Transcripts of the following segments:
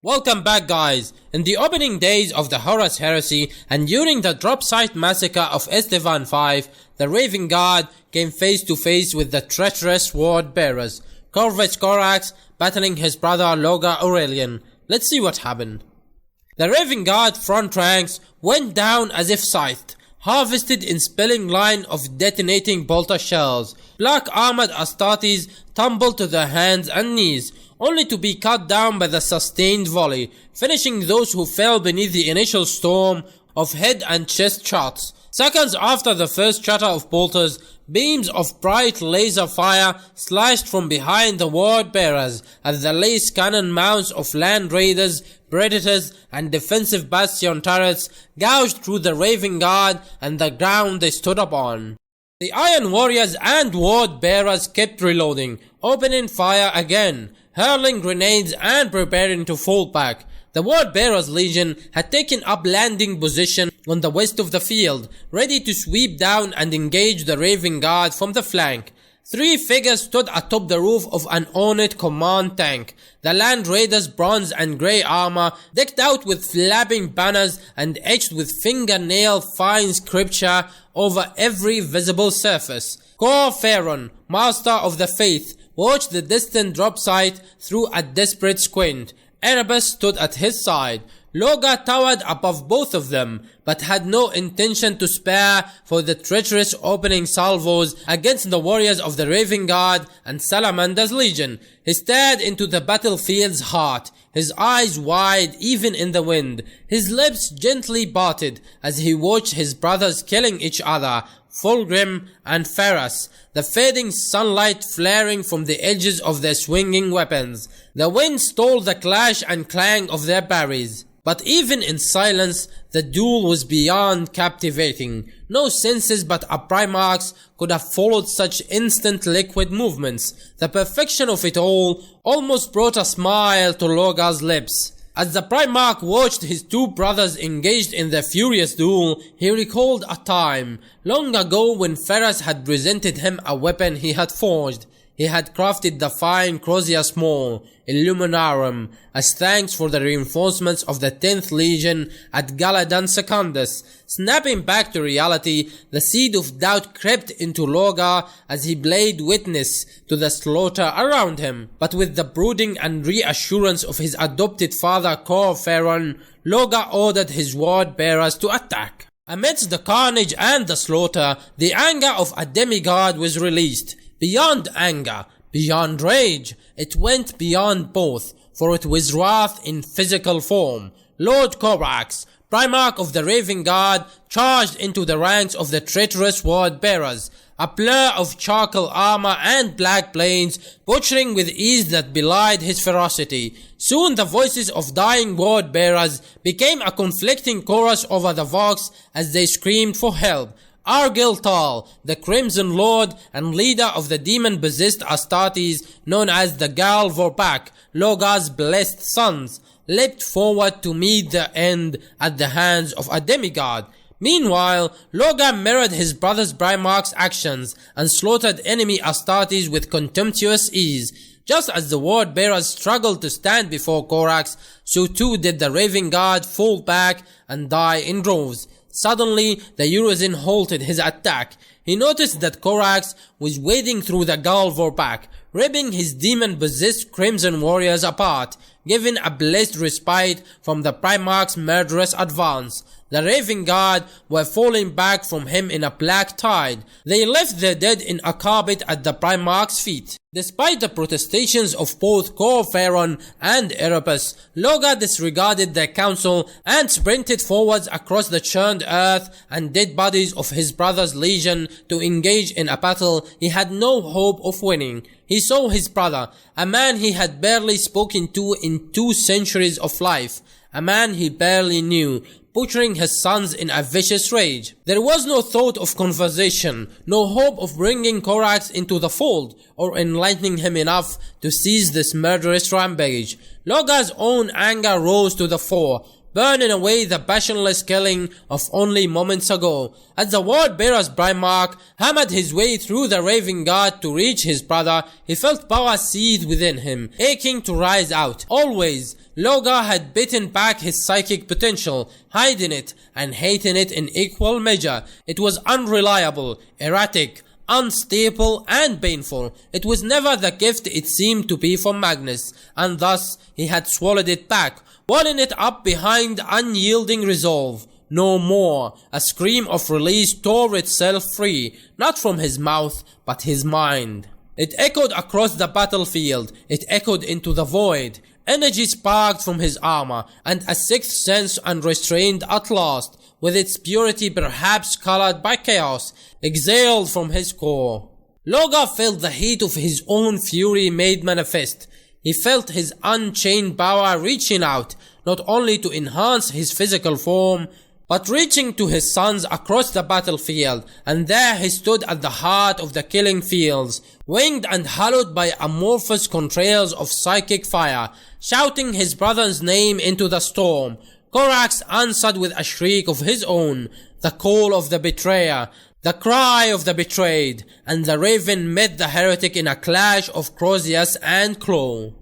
Welcome back, guys. In the opening days of the Horus Heresy and during the Dropsite Massacre of Isstvan 5, the Raven Guard came face to face with the Treacherous Word Bearers, Corvus Corax battling his brother Lorgar Aurelian. Let's see what happened. The Raven Guard front ranks went down as if scythed, harvested in spilling line of detonating bolter shells. Black armored Astartes tumbled to their hands and knees, only to be cut down by the sustained volley, finishing those who fell beneath the initial storm of head and chest shots. Seconds after the first shatter of bolters, beams of bright laser fire slashed from behind the word bearers as the lace cannon mounts of land raiders, predators and defensive bastion turrets gouged through the Raven Guard and the ground they stood upon. The Iron Warriors and Word Bearers kept reloading, opening fire again, hurling grenades and preparing to fall back. The Word Bearers Legion had taken up landing position on the west of the field, ready to sweep down and engage the Raven Guard from the flank. Three figures stood atop the roof of an ornate command tank, the Land Raiders' bronze and grey armor decked out with flapping banners and etched with fingernail-fine scripture over every visible surface. Corvus, Master of the Faith, watched the distant Dropsite through a desperate squint. Erebus stood at his side. Lorgar towered above both of them, but had no intention to spare for the treacherous opening salvos against the warriors of the Raven Guard and Salamander's Legion. He stared into the battlefield's heart, his eyes wide even in the wind, his lips gently parted as he watched his brothers killing each other, Fulgrim and Ferrus, the fading sunlight flaring from the edges of their swinging weapons. The wind stole the clash and clang of their berries. But even in silence, the duel was beyond captivating. No senses but a Primarch's could have followed such instant liquid movements. The perfection of it all almost brought a smile to Lorgar's lips. As the Primarch watched his two brothers engaged in their furious duel, he recalled a time long ago when Ferrus had presented him a weapon he had forged. He had crafted the fine Crozia Small, Illuminarum, as thanks for the reinforcements of the 10th Legion at Galadan Secundus. Snapping back to reality, the seed of doubt crept into Lorgar as he laid witness to the slaughter around him. But with the brooding and reassurance of his adopted father Corvus, Lorgar ordered his word bearers to attack. Amidst the carnage and the slaughter, the anger of a demigod was released. Beyond anger, beyond rage, it went beyond both, for it was wrath in physical form. Lord Corax, Primarch of the Raven Guard, charged into the ranks of the Treacherous Word Bearers, a blur of charcoal armor and black blades, butchering with ease that belied his ferocity. Soon the voices of dying Word Bearers became a conflicting chorus over the Vox as they screamed for help. Argiltal, the Crimson Lord and leader of the demon-possessed Astartes known as the Gal Vorpak, Lorgar's blessed sons, leapt forward to meet the end at the hands of a demigod. Meanwhile, Lorgar mirrored his brother's Primarch's actions and slaughtered enemy Astartes with contemptuous ease. Just as the Word Bearers struggled to stand before Corax, so too did the Raven Guard fall back and die in droves. Suddenly, the Urizen halted his attack. He noticed that Corax was wading through the Gal Vorpak, ripping his demon-possessed Crimson Warriors apart, giving a blessed respite from the Primarch's murderous advance. The Raven Guard were falling back from him in a black tide. They left their dead in a carpet at the Primarch's feet. Despite the protestations of both Corvus and Erebus, Lorgar disregarded their counsel and sprinted forwards across the churned earth and dead bodies of his brother's legion to engage in a battle he had no hope of winning. He saw his brother, a man he had barely spoken to in 2 centuries of life, a man he barely knew, butchering his sons in a vicious rage. There was no thought of conversation, no hope of bringing Corax into the fold, or enlightening him enough to seize this murderous rampage. Lorgar's own anger rose to the fore. burning away the passionless killing of only moments ago. As the Word Bearer's Primarch hammered his way through the Raven God to reach his brother, he felt power seethe within him, aching to rise out. Always, Lorgar had beaten back his psychic potential, hiding it and hating it in equal measure. It was unreliable, erratic, unstable and painful. It was never the gift it seemed to be for Magnus, and thus he had swallowed it back, walling it up behind unyielding resolve. No more. A scream of release tore itself free, not from his mouth, but his mind. It echoed across the battlefield. It echoed into the void. Energy sparked from his armor, and a sixth sense unrestrained at last, with its purity perhaps colored by chaos, exhaled from his core. Lorgar felt the heat of his own fury made manifest. He felt his unchained power reaching out, not only to enhance his physical form, but reaching to his sons across the battlefield, and there he stood at the heart of the killing fields, winged and hallowed by amorphous contrails of psychic fire, shouting his brother's name into the storm. Corax answered with a shriek of his own, the call of the betrayer, the cry of the betrayed, and the Raven met the heretic in a clash of Crozius and Claw.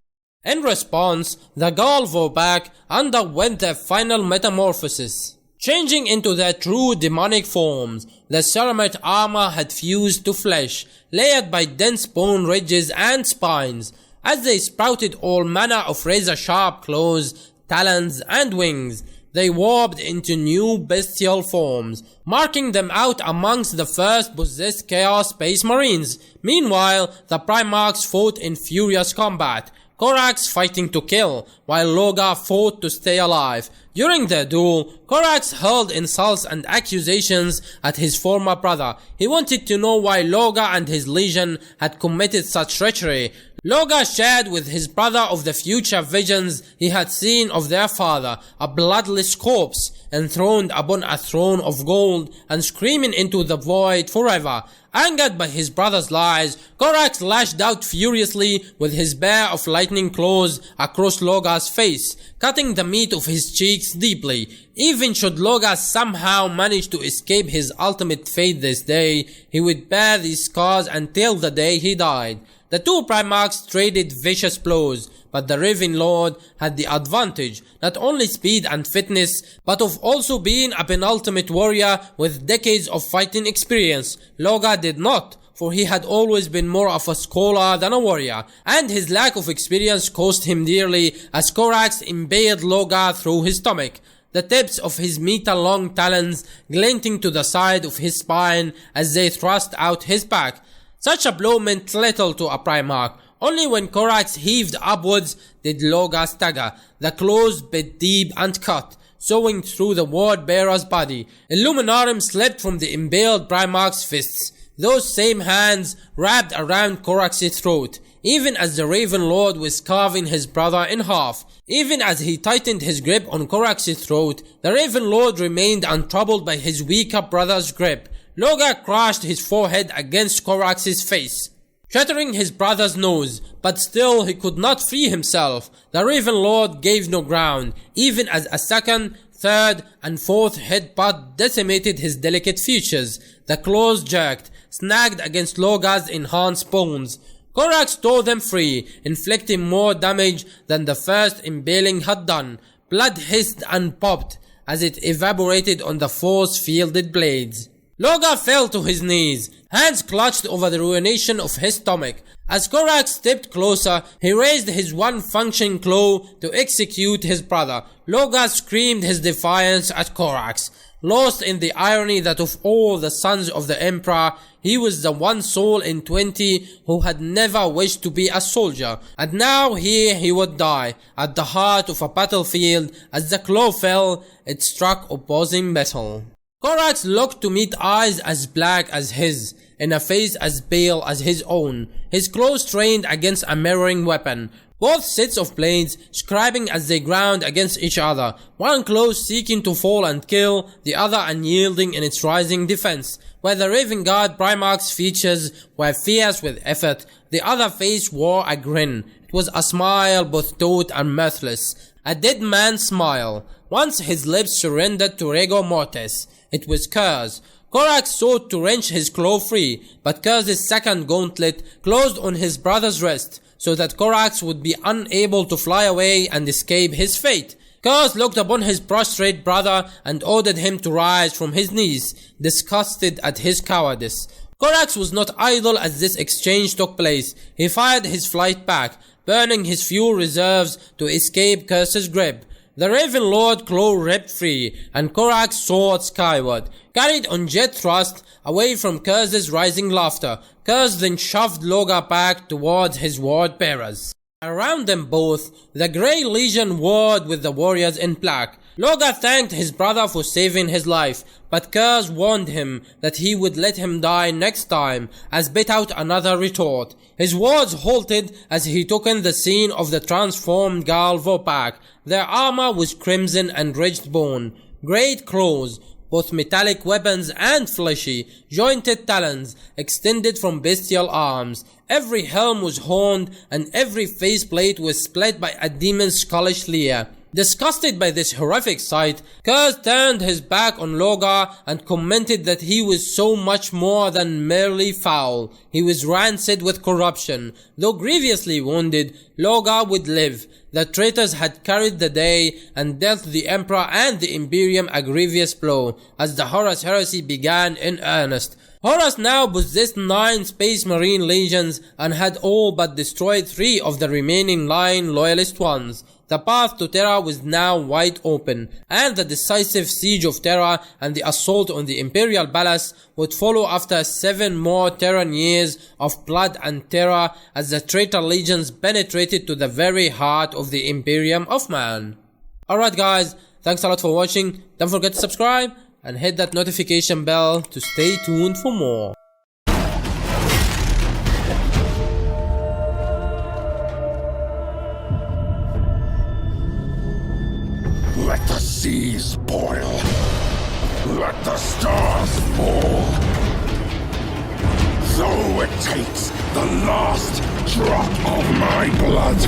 In response, the Galvoback underwent their final metamorphosis. Changing into their true demonic forms, the Ceramite armor had fused to flesh, layered by dense bone ridges and spines. As they sprouted all manner of razor-sharp claws, talons and wings, they warped into new bestial forms, marking them out amongst the first possessed Chaos Space Marines. Meanwhile, the Primarchs fought in furious combat, Corax fighting to kill, while Lorgar fought to stay alive. During their duel, Corax hurled insults and accusations at his former brother. He wanted to know why Lorgar and his legion had committed such treachery. Lorgar shared with his brother of the future visions he had seen of their father, a bloodless corpse, enthroned upon a throne of gold and screaming into the void forever. Angered by his brother's lies, Corax lashed out furiously with his pair of lightning claws across Lorgar's face, cutting the meat of his cheeks deeply. Even should Lorgar somehow manage to escape his ultimate fate this day, he would bear these scars until the day he died. The two Primarchs traded vicious blows, but the Raven Lord had the advantage, not only speed and fitness, but of also being a penultimate warrior with decades of fighting experience. Lorgar did not, for he had always been more of a scholar than a warrior, and his lack of experience cost him dearly as Corax impaled Lorgar through his stomach, the tips of his meter-long talons glinting to the side of his spine as they thrust out his back. Such a blow meant little to a Primarch. Only when Corax heaved upwards did Lorgar stagger. The claws bit deep and cut, sewing through the Word Bearer's body. Illuminarum slipped from the impaled Primarch's fists. Those same hands wrapped around Corax's throat, even as the Raven Lord was carving his brother in half. Even as he tightened his grip on Corax's throat, the Raven Lord remained untroubled by his weaker brother's grip. Lorgar crashed his forehead against Corax's face, shattering his brother's nose, but still he could not free himself. The Raven Lord gave no ground, even as a second, third, and fourth headbutt decimated his delicate features. The claws jerked, snagged against Lorgar's enhanced bones. Corax tore them free, inflicting more damage than the first impaling had done. Blood hissed and popped as it evaporated on the force-fielded blades. Lorgar fell to his knees, hands clutched over the ruination of his stomach. As Corax stepped closer, he raised his one functioning claw to execute his brother. Lorgar screamed his defiance at Corax, lost in the irony that of all the sons of the Emperor, he was the one soul in 20 who had never wished to be a soldier. And now here he would die, at the heart of a battlefield. As the claw fell, it struck opposing metal. Corax looked to meet eyes as black as his, in a face as pale as his own, his claws trained against a mirroring weapon, both sets of blades scribing as they ground against each other, one claw seeking to fall and kill, the other unyielding in its rising defense. Where the Raven Guard Primarch's features were fierce with effort, the other face wore a grin. It was a smile both taut and mirthless, a dead man's smile. once his lips surrendered to rigor mortis. It was Curse. Corax sought to wrench his claw free, but Curse's second gauntlet closed on his brother's wrist, so that Corax would be unable to fly away and escape his fate. Curse looked upon his prostrate brother and ordered him to rise from his knees, disgusted at his cowardice. Corax was not idle as this exchange took place. He fired his flight back, burning his fuel reserves to escape Curse's grip. The Raven Lord claw ripped free, and Corax soared skyward, carried on jet thrust away from Curse's rising laughter. Curse then shoved Lorgar back towards his ward bearers. Around them both, the Grey Legion warred with the warriors in black. Lorgar thanked his brother for saving his life, but Curse warned him that he would let him die next time, as bit out another retort. His words halted as he took in the scene of the transformed Gal Vopak. Their armor was crimson and ridged bone, great claws, both metallic weapons and fleshy, jointed talons extended from bestial arms. Every helm was horned, and every faceplate was split by a demon's skullish leer. Disgusted by this horrific sight, Curse turned his back on Lorgar and commented that he was so much more than merely foul. He was rancid with corruption. Though grievously wounded, Lorgar would live. The traitors had carried the day and dealt the Emperor and the Imperium a grievous blow, as the Horus Heresy began in earnest. Horus now possessed 9 Space Marine legions and had all but destroyed 3 of the remaining 9 loyalist ones. The path to Terra was now wide open, and the decisive siege of Terra and the assault on the Imperial Palace would follow after 7 more Terran years of blood and terror as the traitor legions penetrated to the very heart of the Imperium of Man. Alright guys, thanks a lot for watching. Don't forget to subscribe and hit that notification bell to stay tuned for more. Let the seas boil. Let the stars fall. Though it takes the last drop of my blood,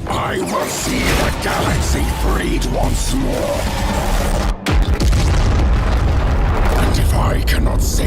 I will see the galaxy freed once more. And if I cannot save